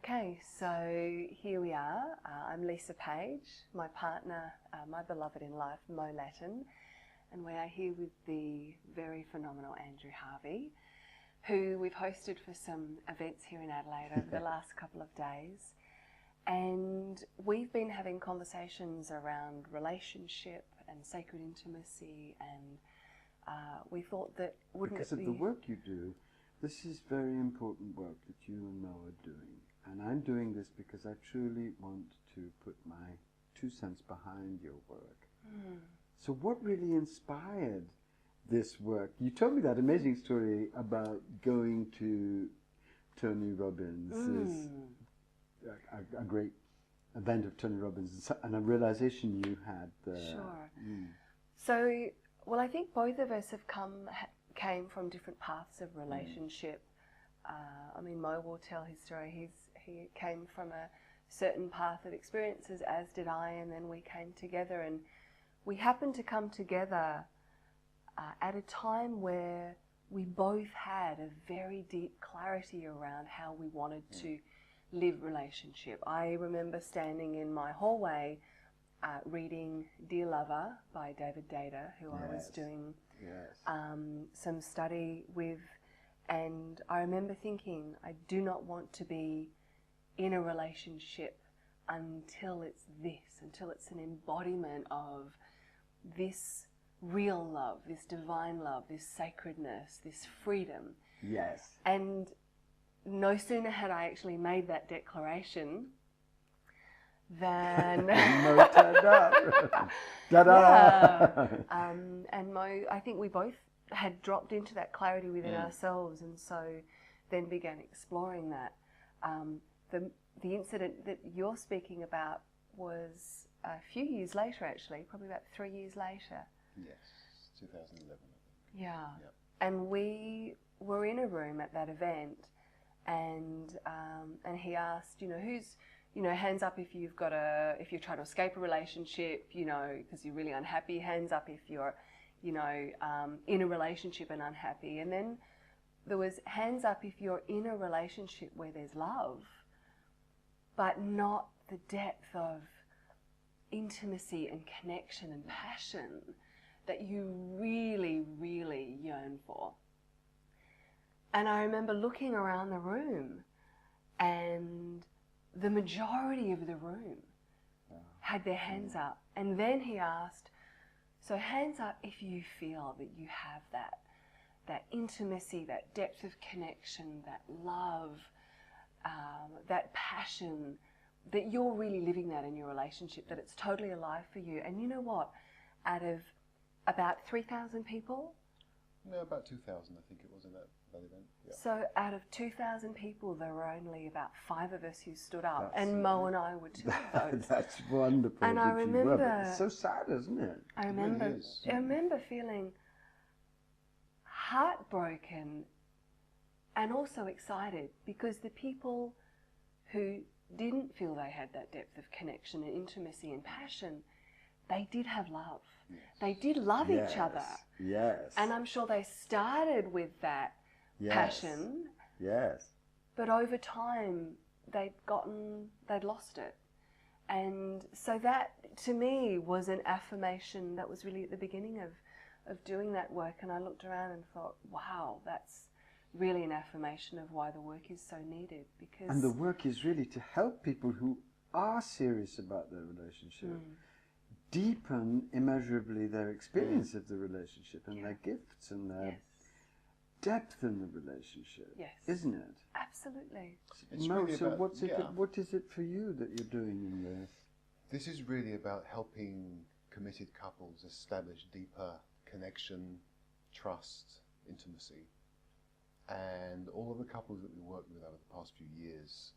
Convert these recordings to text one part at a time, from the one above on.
Okay, so here we are. I'm Lisa Page, my partner, my beloved in life, Mo Latin, and we are here with the very phenomenal Andrew Harvey, who we've hosted for some events here in Adelaide over the last couple of days. And we've been having conversations around relationship and sacred intimacy, and we thought that because of the work you do, this is very important work that you and Mo are doing. And I'm doing this because I truly want to put my 2 cents behind your work. So what really inspired this work? You told me that amazing story about going to Tony Robbins, a great event of Tony Robbins, and a realization you had there. Sure. So, well, I think both of us have came from different paths of relationship. I mean, Mo will tell his story. He came from a certain path of experiences, as did I, and then we came together, and we happened to come together at a time where we both had a very deep clarity around how we wanted to live relationship. I remember standing in my hallway reading Dear Lover by David Data, who I was doing some study with, and I remember thinking, I do not want to be in a relationship until it's this, until it's an embodiment of this real love, this divine love, this sacredness, this freedom. Yes. And no sooner had I actually made that declaration than Mo turned up. Ta-da! And Mo, I think we both had dropped into that clarity within ourselves, and so then began exploring that. The incident that you're speaking about was a few years later, actually, probably about 3 years later. Yes, 2011, I think. Yeah. Yep. And we were in a room at that event, and he asked, who's, hands up if you're trying to escape a relationship, because you're really unhappy. Hands up if you're, in a relationship and unhappy. And then there was hands up if you're in a relationship where there's love, but not the depth of intimacy and connection and passion that you really, really yearn for. And I remember looking around the room, and the majority of the room had their hands up. And then he asked, so hands up if you feel that you have that intimacy, that depth of connection, that love, that passion, that you're really living that in your relationship, that it's totally alive for you. And you know what? Out of about 3,000 people? No, about 2,000, I think it was in that event. Yeah. So out of 2,000 people, there were only about 5 of us who stood up, and Mo and I were 2 of those. That's wonderful. And I remember, it's so sad, isn't it? I remember feeling heartbroken and also excited, because the people who didn't feel they had that depth of connection and intimacy and passion, they did have love. Yes. They did love each other. Yes. And I'm sure they started with that passion. Yes. But over time, they'd lost it. And so that, to me, was an affirmation that was really at the beginning of doing that work. And I looked around and thought, wow, that's really an affirmation of why the work is so needed. And the work is really to help people who are serious about their relationship deepen immeasurably their experience of the relationship and their gifts and their depth in the relationship, isn't it? Absolutely. Mo, really so what is it for you that you're doing in this? This is really about helping committed couples establish deeper connection, trust, intimacy. And all of the couples that we worked with over the past few years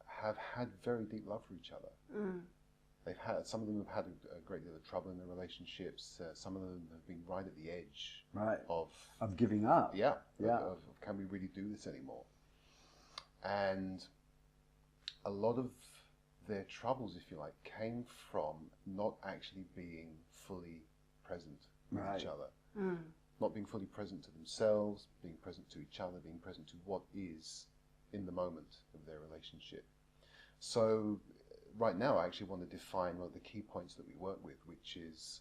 have had very deep love for each other. Some of them have had a great deal of trouble in their relationships. Some of them have been right at the edge of giving up. Of can we really do this anymore? And a lot of their troubles, if you like, came from not actually being fully present with each other. Not being fully present to themselves, being present to each other, being present to what is in the moment of their relationship. So right now I actually want to define one of the key points that we work with, which is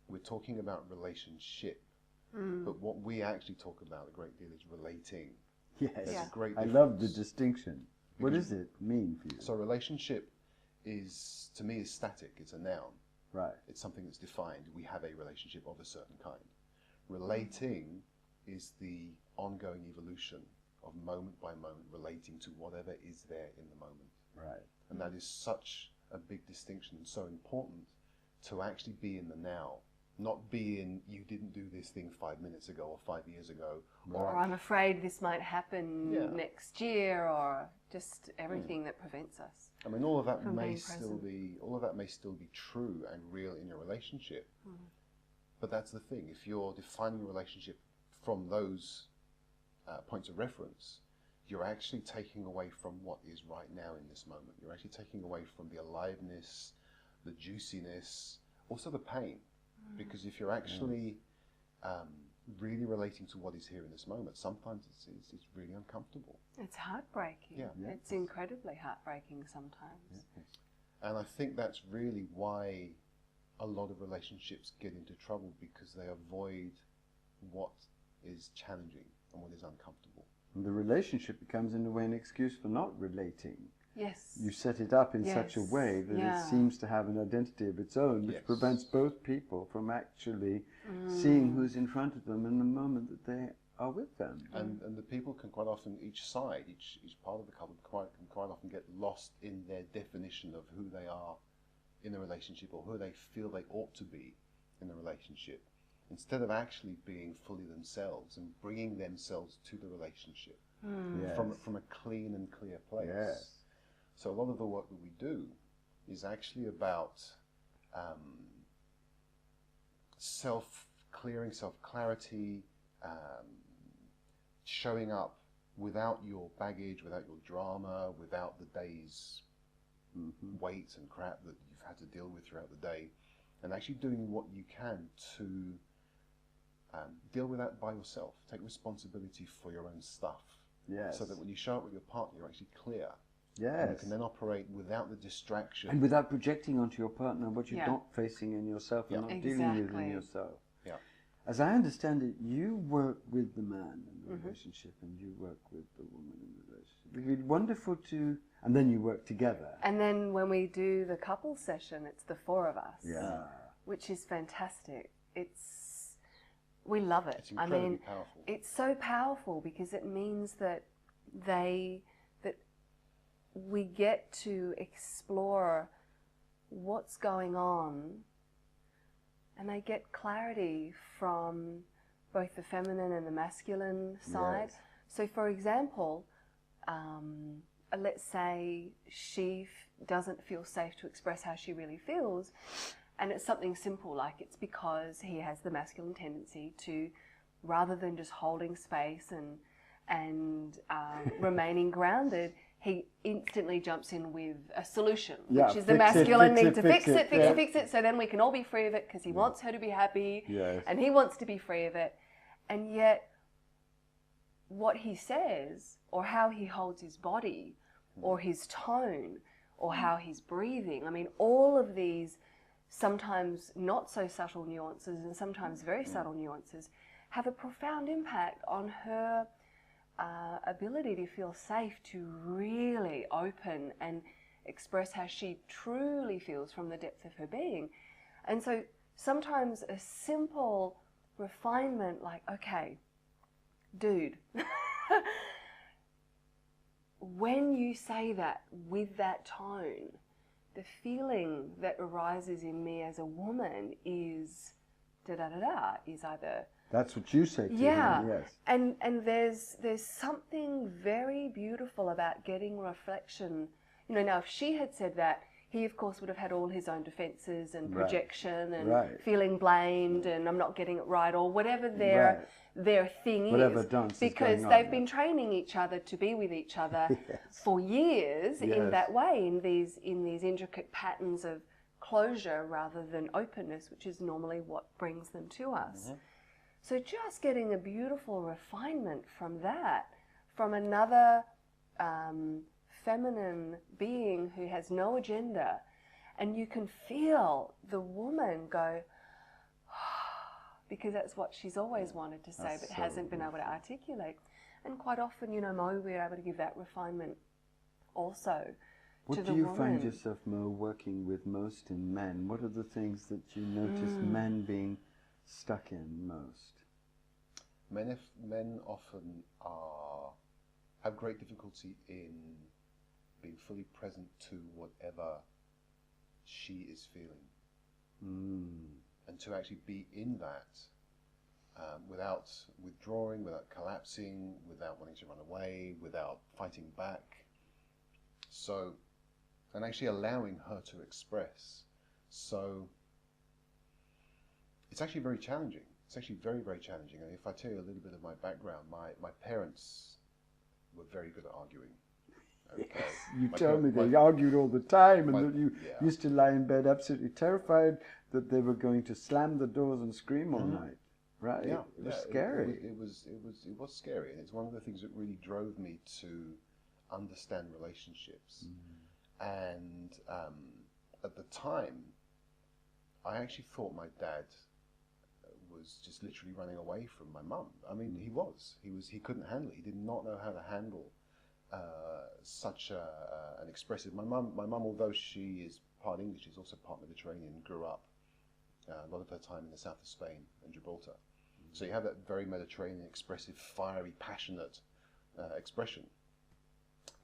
we're talking about relationship, but what we actually talk about a great deal is relating. Yes, There's a great I difference. love the distinction. What does it mean for you? So relationship is, to me, is static. It's a noun. Right. It's something that's defined. We have a relationship of a certain kind. Relating is the ongoing evolution of moment by moment relating to whatever is there in the moment. Right. And that is such a big distinction and so important to actually be in the now. Not be in, you didn't do this thing 5 minutes ago or 5 years ago. Or I'm afraid this might happen next year, or just everything that prevents us. I mean, all of that from may being still present. be, all of that may still be true and real in your relationship. But that's the thing. If you're defining a relationship from those points of reference, you're actually taking away from what is right now in this moment. You're actually taking away from the aliveness, the juiciness, also the pain. Because if you're actually really relating to what is here in this moment, sometimes it's really uncomfortable. It's heartbreaking. Yeah. It's incredibly heartbreaking sometimes. And I think that's really why a lot of relationships get into trouble, because they avoid what is challenging and what is uncomfortable. And the relationship becomes in a way an excuse for not relating. Yes. You set it up in such a way that it seems to have an identity of its own, which prevents both people from actually seeing who's in front of them in the moment that they are with them. And the people can quite often, each side, each part of the couple can quite often get lost in their definition of who they are in the relationship, or who they feel they ought to be in the relationship, instead of actually being fully themselves and bringing themselves to the relationship from a clean and clear place. Yes. So a lot of the work that we do is actually about self-clearing, self-clarity, showing up without your baggage, without your drama, without the day's weight and crap that you've had to deal with throughout the day, and actually doing what you can to deal with that by yourself. Take responsibility for your own stuff. Yes. So that when you show up with your partner, you're actually clear. Yes. And you can then operate without the distraction. And without projecting onto your partner what you're not facing in yourself and not dealing with in yourself. Yeah. As I understand it, you work with the man in the relationship and you work with the woman in the relationship. It would be wonderful to... And then you work together. And then when we do the couple session, it's the four of us. Yeah. Which is fantastic. We love it. It's incredibly powerful. It's so powerful because it means that we get to explore what's going on, and they get clarity from both the feminine and the masculine side. Yes. So for example, let's say she doesn't feel safe to express how she really feels, and it's something simple, like it's because he has the masculine tendency to, rather than just holding space and remaining grounded, he instantly jumps in with a solution, which is the masculine need to fix it, so then we can all be free of it because he wants her to be happy and he wants to be free of it. And yet what he says, or how he holds his body, or his tone, or how he's breathing, I mean, all of these sometimes not so subtle nuances and sometimes very subtle nuances have a profound impact on her ability to feel safe to really open and express how she truly feels from the depth of her being. And so sometimes a simple refinement like, okay, dude, when you say that with that tone, the feeling that arises in me as a woman is da-da-da-da, is either... That's what you say to him, yes. And there's something very beautiful about getting reflection. You know, now if she had said that, he of course would have had all his own defences and projection and feeling blamed and I'm not getting it right, or whatever their thing whatever is. dance Because is going they've on, been training each other to be with each other for years in that way, in these intricate patterns of closure rather than openness, which is normally what brings them to us. So just getting a beautiful refinement from that, from another feminine being who has no agenda, and you can feel the woman go, because that's what she's always wanted to say, That's but so hasn't been able to articulate. And quite often, you know, Mo, we're able to give that refinement also What to the do you woman. find yourself, Mo, working with most in men? What are the things that you notice men being stuck in most? Men often have great difficulty in being fully present to whatever she is feeling, and to actually be in that without withdrawing, without collapsing, without wanting to run away, without fighting back. So, and actually allowing her to express. So, it's actually very challenging. It's actually very, very challenging. And if I tell you a little bit of my background, my parents were very good at arguing. Okay. You tell me they argued all the time, and that you used to lie in bed absolutely terrified that they were going to slam the doors and scream all night. Right? Yeah, it was scary. It was scary, and it's one of the things that really drove me to understand relationships. And at the time, I actually thought my dad was just literally running away from my mum. I mean, he couldn't handle it. He did not know how to handle such an expressive. My mum, although she is part English, is also part Mediterranean. Grew up a lot of her time in the south of Spain and Gibraltar. So you have that very Mediterranean, expressive, fiery, passionate expression.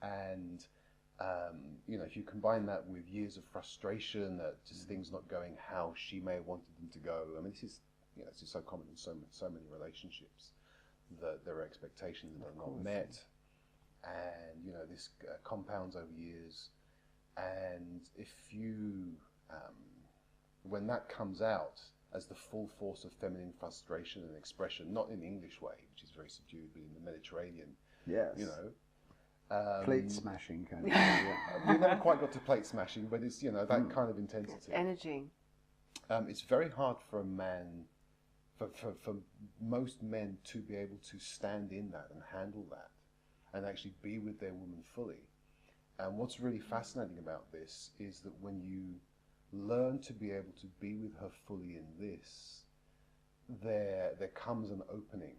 And you know, if you combine that with years of frustration, just things not going how she may have wanted them to go. I mean, this is so common in so many relationships, that there are expectations that are not met, and you know, this compounds over years. And if you, when that comes out as the full force of feminine frustration and expression, not in the English way, which is very subdued, but in the Mediterranean, you know, plate smashing kind of thing. Yeah. We never quite got to plate smashing, but it's, you know, that kind of intensity. It's energy. It's very hard for a man, for most men, to be able to stand in that and handle that and actually be with their woman fully. And what's really fascinating about this is that when you learn to be able to be with her fully in this, there comes an opening.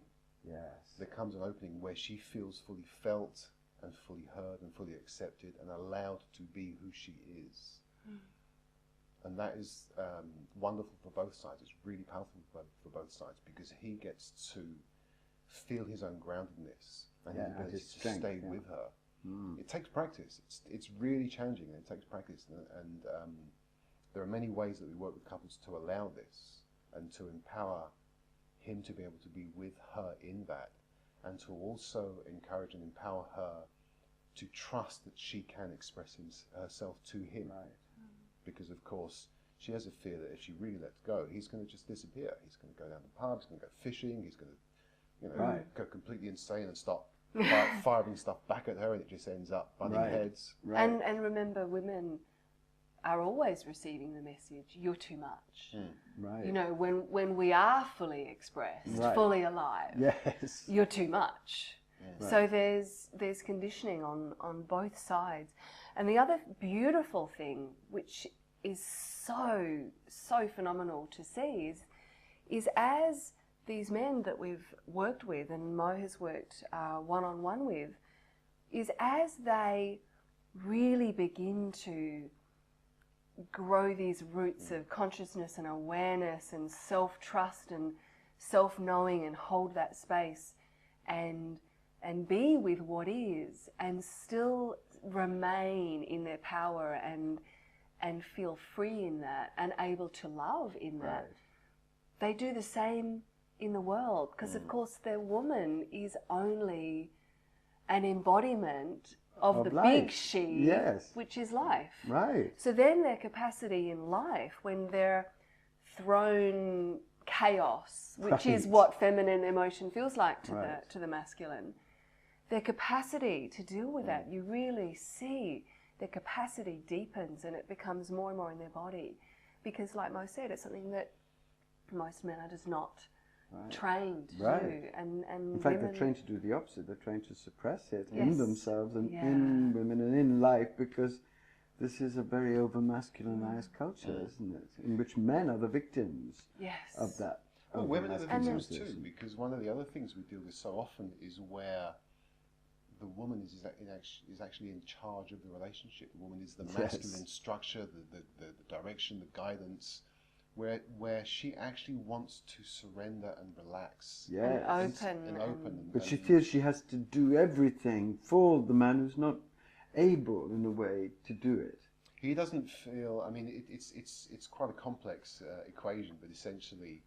Yes. There comes an opening where she feels fully felt and fully heard and fully accepted and allowed to be who she is. And that is wonderful for both sides. It's really powerful for both sides, because he gets to feel his own groundedness and his ability to stay with her. It takes practice. It's really challenging, and it takes practice. And there are many ways that we work with couples to allow this and to empower him to be able to be with her in that, and to also encourage and empower her to trust that she can express herself to him. Right. Because, of course, she has a fear that if she really lets go, he's going to just disappear. He's going to go down the pub, he's going to go fishing, he's going to, you know, go completely insane and start firing stuff back at her, and it just ends up butting heads. Right. And remember, women are always receiving the message, you're too much. Right. You know, when we are fully expressed, fully alive, you're too much. Right. So there's conditioning on both sides. And the other beautiful thing, which is so phenomenal to see, is as these men that we've worked with, and Mo has worked one-on-one with, is as they really begin to grow these roots of consciousness and awareness and self-trust and self-knowing, and hold that space and be with what is, and still remain in their power and feel free in that, and able to love in that. They do the same in the world, because of course their woman is only an embodiment of the big she, which is life. Right. So then their capacity in life, when they're thrown chaos, which is what feminine emotion feels like to the masculine, their capacity to deal with that, you really see their capacity deepens, and it becomes more and more in their body. Because like Mo said, it's something that most men are just not trained to Right. do. And In fact, they're women, trained to do the opposite. They're trained to suppress it Yes. in themselves and Yeah. in women and in life, because this is a very over-masculinized culture, isn't it? In which men are the victims yes. of that. Well, women are the victims too, over-masculinization. because one of the other things we deal with so often is where the woman is actually in charge of the relationship. The woman is the masculine structure, the direction, the guidance, where she actually wants to surrender and relax. Yes. And open. But she feels she has to do everything for the man who's not able, in a way, to do it. He doesn't feel. I mean, it's quite a complex equation, but essentially,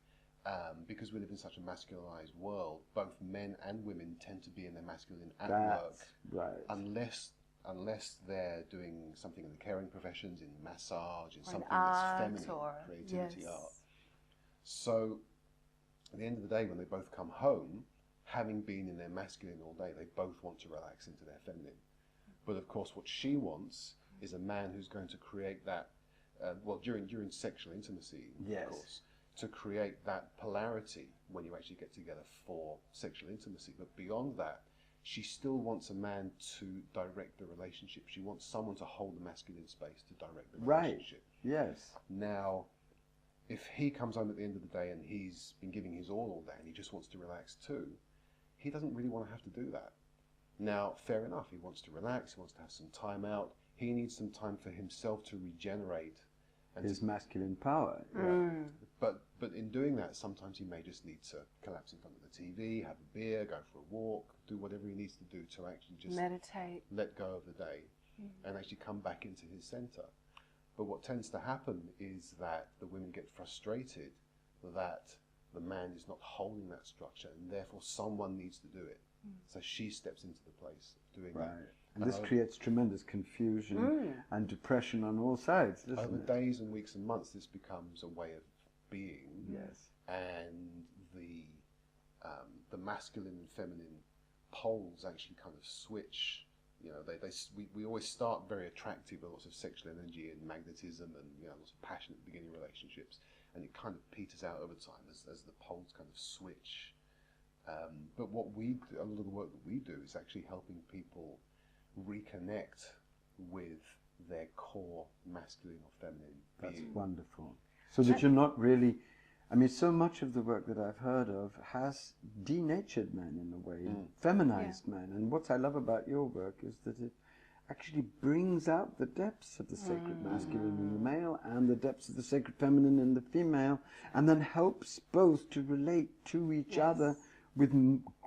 because we live in such a masculinized world, both men and women tend to be in their masculine at work, right? Unless they're doing something in the caring professions, in massage, in Or something art, that's feminine, or creativity, yes. art. So, at the end of the day, when they both come home, having been in their masculine all day, they both want to relax into their feminine. But of course, what she wants is a man who's going to create that, during sexual intimacy, of course, to create that polarity when you actually get together for sexual intimacy. But beyond that, she still wants a man to direct the relationship. She wants someone to hold the masculine space to direct the relationship. Yes. Now, if he comes home at the end of the day and he's been giving his all day and he just wants to relax too, he doesn't really want to have to do that. Now, fair enough, he wants to relax, he wants to have some time out, he needs some time for himself to regenerate. And his masculine power. But in doing that, sometimes he may just need to collapse in front of the TV, have a beer, go for a walk, do whatever he needs to do to actually just meditate, let go of the day, and actually come back into his center. But what tends to happen is that the women get frustrated that the man is not holding that structure, and therefore someone needs to do it. So she steps into the place of doing that. And this creates tremendous confusion and depression on all sides, doesn't Over it? days and weeks and months, this becomes a way of being. Yes. And the masculine and feminine poles actually kind of switch. You know, we always start very attractive with lots of sexual energy and magnetism and lots of passion at the beginning of relationships, and it kind of peters out over time as the poles kind of switch. But a lot of the work that we do is actually helping people reconnect with their core masculine or feminine being. That's wonderful. So that you're not really, I mean, so much of the work that I've heard of has denatured men in a way, feminized men. And what I love about your work is that it actually brings out the depths of the sacred masculine in the male and the depths of the sacred feminine in the female, and then helps both to relate to each other with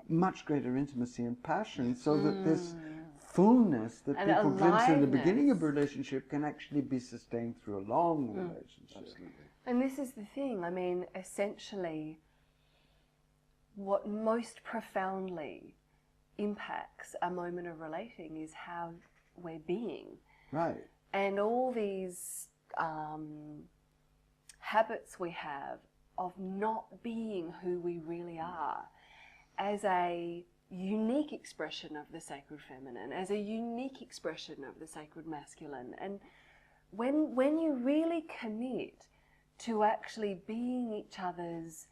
much greater intimacy and passion, so that this fullness that and people glimpse in the aliveness. beginning of a relationship can actually be sustained through a long relationship. Absolutely. And this is the thing, I mean, essentially, what most profoundly impacts a moment of relating is how we're being. Right. And all these habits we have of not being who we really are as a unique expression of the sacred feminine, as a unique expression of the sacred masculine. And when you really commit to actually being each other's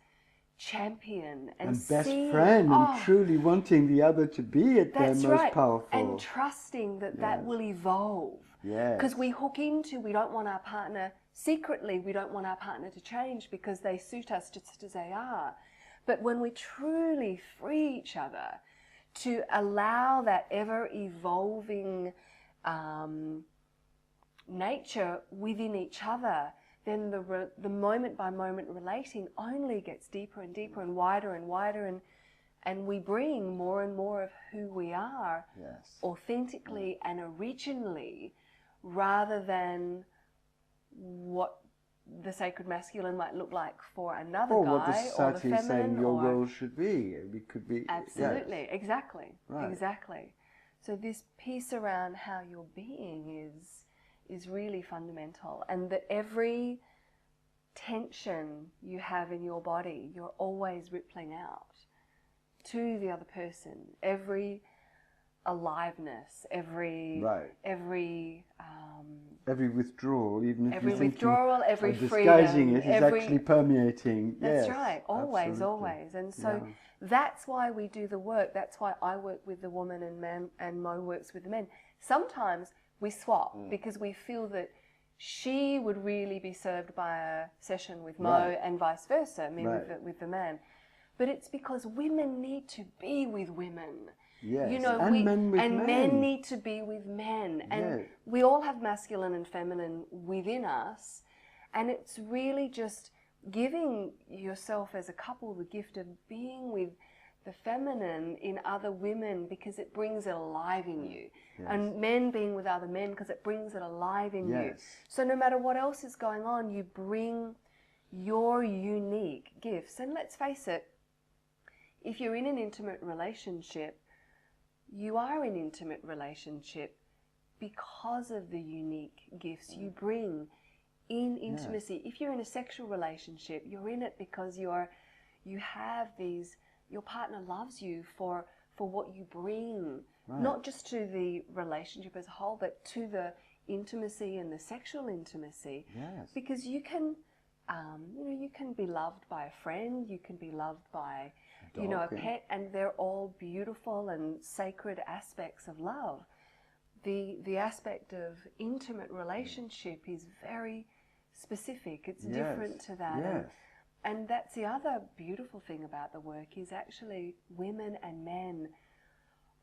champion and best seeing, friend, and truly wanting the other to be at their that's most right, powerful. and trusting that that will evolve. Yes. Because we hook into, we don't want our partner, secretly we don't want our partner to change because they suit us just as they are. But when we truly free each other to allow that ever-evolving nature within each other, then the moment-by-moment relating only gets deeper and deeper and wider, and we bring more and more of who we are authentically and originally, rather than what the sacred masculine might look like for another or guy, what the or the society is saying feminine, your or role should be. We could be absolutely, exactly, Right. exactly. So this piece around how you're being is really fundamental, and that every tension you have in your body, you're always rippling out to the other person. Every aliveness, every withdrawal, even if every you're thinking withdrawal, every disguising freedom, it, is actually permeating. That's yes, right, always, absolutely. always. And so that's why we do the work. That's why I work with the woman and man, and Mo works with the men. Sometimes we swap because we feel that she would really be served by a session with Mo and vice versa, me with the man. But it's because women need to be with women. Yes, you know, and men with and men. Men need to be with men. And we all have masculine and feminine within us. And it's really just giving yourself as a couple the gift of being with the feminine in other women because it brings it alive in you. Yes. And men being with other men because it brings it alive in you. So no matter what else is going on, you bring your unique gifts. And let's face it, if you're in an intimate relationship, you are in an intimate relationship because of the unique gifts you bring in intimacy. If you're in a sexual relationship, you're in it because you have these, your partner loves you for what you bring, not just to the relationship as a whole, but to the intimacy and the sexual intimacy. Yes. Because you can, you can be loved by a friend, you can be loved by a pet, and they're all beautiful and sacred aspects of love. The aspect of intimate relationship is very specific. It's different to that. Yes. And that's the other beautiful thing about the work is actually women and men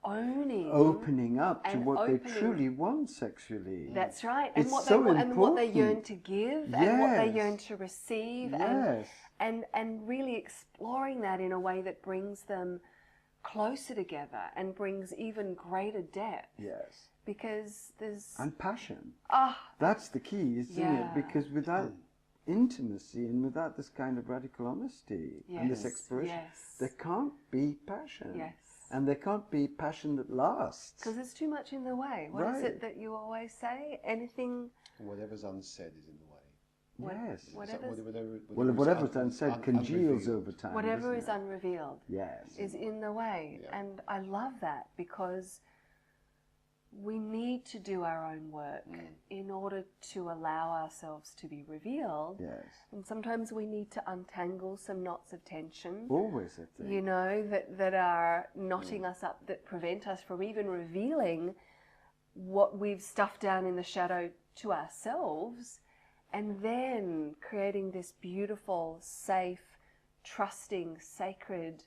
opening up to what they truly want sexually. That's right. It's And what so they important. and what they yearn to give and what they yearn to receive and really exploring that in a way that brings them closer together and brings even greater depth. Yes. Because there's and passion. That's the key, isn't it? Because without intimacy and without this kind of radical honesty and this exploration, there can't be passion. Yes. And there can't be passion that lasts. Because there's too much in the way. What is it that you always say? Anything... Whatever's unsaid is in the way. Whatever's whatever's unsaid congeals over time. Whatever is unrevealed is in the way. Yeah. And I love that because we need to do our own work in order to allow ourselves to be revealed. Yes. And sometimes we need to untangle some knots of tension. Always, I think. You know, that are knotting us up, that prevent us from even revealing what we've stuffed down in the shadow to ourselves, and then creating this beautiful, safe, trusting, sacred,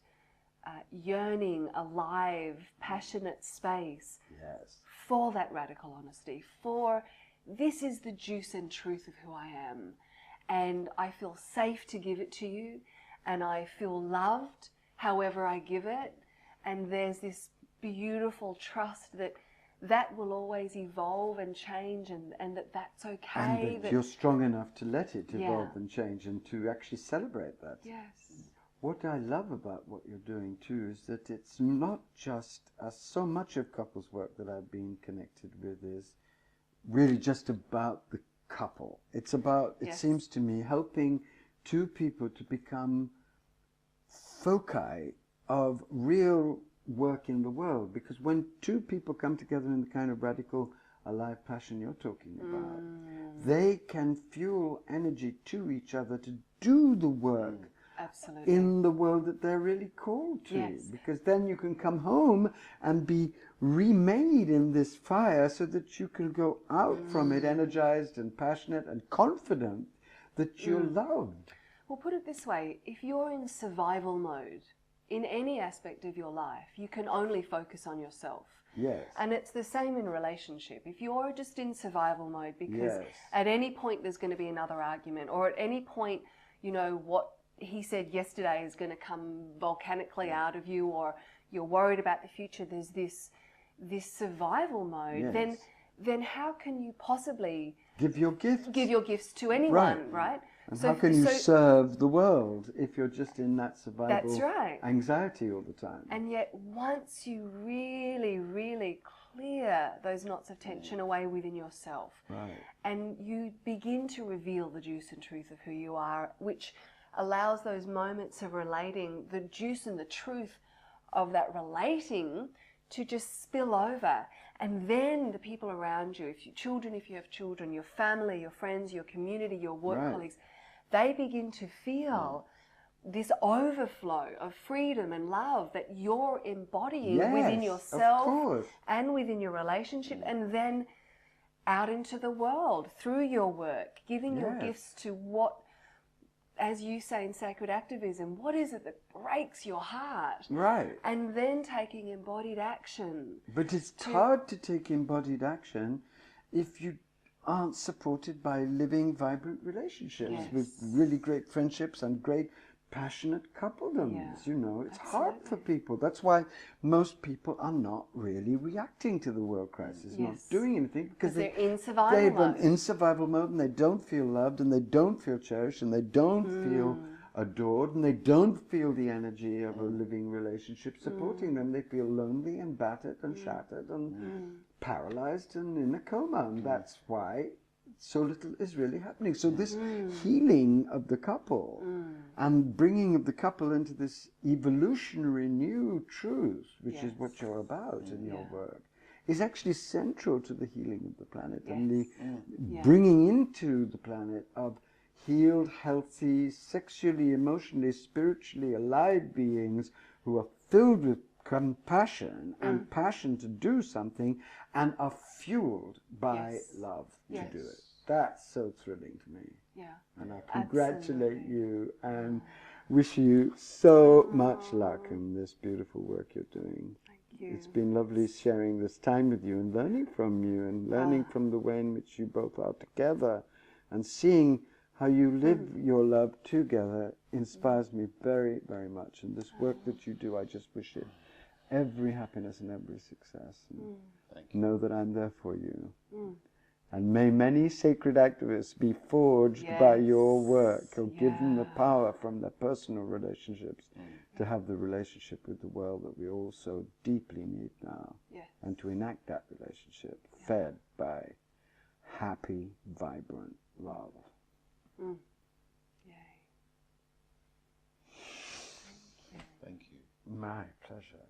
yearning, alive, passionate space for that radical honesty, for this is the juice and truth of who I am, and I feel safe to give it to you, and I feel loved however I give it, and there's this beautiful trust that will always evolve and change, and that's okay. And that you're strong enough to let it evolve and change and to actually celebrate that. Yes. What I love about what you're doing too is that it's not just so much of couples work that I've been connected with is really just about the couple. It's about, it seems to me, helping two people to become foci of real work in the world. Because when two people come together in the kind of radical, alive passion you're talking about, they can fuel energy to each other to do the work. Absolutely. In the world that they're really called to. Because then you can come home and be remade in this fire so that you can go out from it energized and passionate and confident that you're loved. Well, put it this way, if you're in survival mode in any aspect of your life, you can only focus on yourself. Yes. And it's the same in a relationship. If you're just in survival mode because at any point there's going to be another argument, or at any point, you know, what he said yesterday is going to come volcanically out of you, or you're worried about the future, there's this survival mode, then how can you possibly give your gifts to anyone, right? And how can you serve the world if you're just in that survival anxiety all the time? And yet once you really, really clear those knots of tension away within yourself, and you begin to reveal the juice and truth of who you are, which allows those moments of relating, the juice and the truth of that relating to just spill over. And then the people around you, if you have children, your family, your friends, your community, your work colleagues, they begin to feel this overflow of freedom and love that you're embodying within yourself and within your relationship, and then out into the world through your work, giving your gifts to what, as you say in sacred activism, what is it that breaks your heart? Right. And then taking embodied action. But it's hard to take embodied action if you aren't supported by living, vibrant relationships with really great friendships and great passionate coupledoms. You know, it's hard for people. That's why most people are not really reacting to the world crisis, not doing anything, because they're in survival mode. In survival mode, and they don't feel loved, and they don't feel cherished, and they don't feel adored, and they don't feel the energy of a living relationship supporting them. They feel lonely and battered and shattered and paralyzed and in a coma, and that's why so little is really happening. So this healing of the couple and bringing of the couple into this evolutionary new truth, which is what you're about in your work, is actually central to the healing of the planet and the bringing into the planet of healed, healthy, sexually, emotionally, spiritually alive beings who are filled with compassion and passion to do something and are fueled by love to do it. That's so thrilling to me. Yeah. And I congratulate you and wish you so much luck in this beautiful work you're doing. Thank you. It's been lovely sharing this time with you and learning from you and learning from the way in which you both are together, and seeing how you live your love together inspires me very, very much. And this work that you do, I just wish it every happiness and every success. And know that I'm there for you. And may many sacred activists be forged by your work, or given the power from their personal relationships to have the relationship with the world that we all so deeply need now. And to enact that relationship fed by happy, vibrant love. Yay. Thank you. My pleasure.